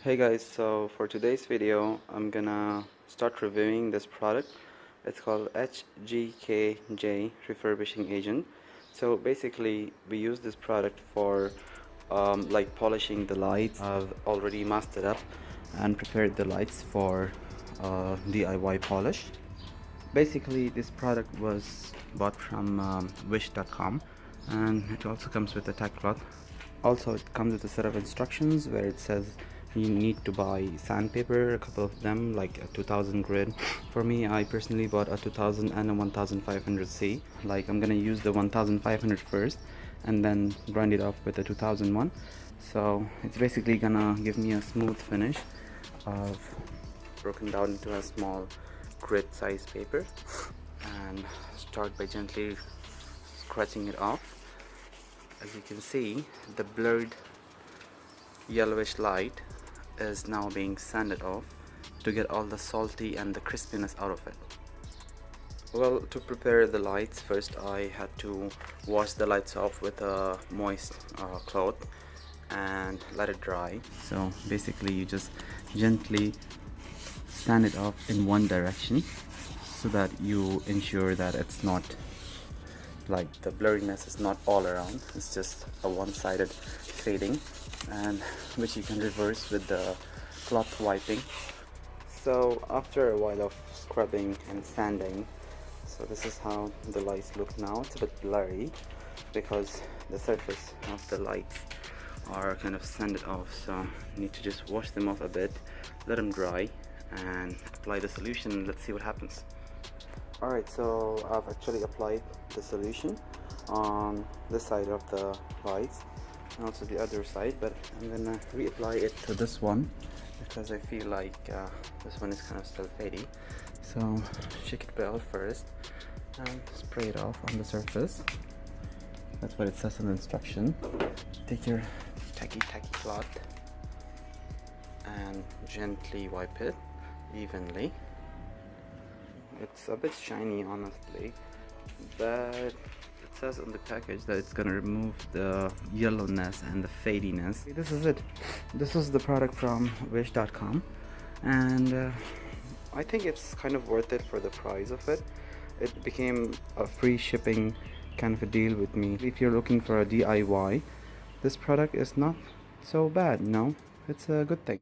Hey guys, so for today's video I'm gonna start reviewing this product. It's called HGKJ Refurbishing Agent. So basically we use this product for like polishing the lights. I've already mastered up and prepared the lights for DIY polish. Basically this product was bought from wish.com, and it also comes with a tag cloth. Also it comes with a set of instructions where it says you need to buy sandpaper, a couple of them, like a 2000 grit. For me, I personally bought a 2000 and a 1500C. Like I'm gonna use the 1500 first and then grind it off with the 2001. So it's basically gonna give me a smooth finish of broken down into a small grit size paper, and start by gently scratching it off. As you can see, the blurred yellowish light is now being sanded off to get all the salty and the crispiness out of it. Well, to prepare the lights, first I had to wash the lights off with a moist cloth and let it dry. So basically you just gently sand it off in one direction so that you ensure that it's not like the blurriness is not all around, it's just a one-sided fading, and which you can reverse with the cloth wiping. So after a while of scrubbing and sanding, so this is how the lights look now. It's a bit blurry because the surface of the lights are kind of sanded off, so you need to just wash them off a bit, let them dry, and apply the solution. Let's see what happens. Alright, so I've actually applied the solution on this side of the lights and also the other side, but I'm gonna reapply it to this one because I feel like this one is kind of still faddy. So shake it well first and spray it off on the surface. That's what it says in the instruction. Take your tacky cloth and gently wipe it evenly. It's a bit shiny, honestly, but it says on the package that it's gonna remove the yellowness and the fadiness. This is it. This is the product from wish.com, and I think it's kind of worth it for the price of it. It became a free shipping kind of a deal with me. If you're looking for a DIY, this product is not so bad. No, it's a good thing.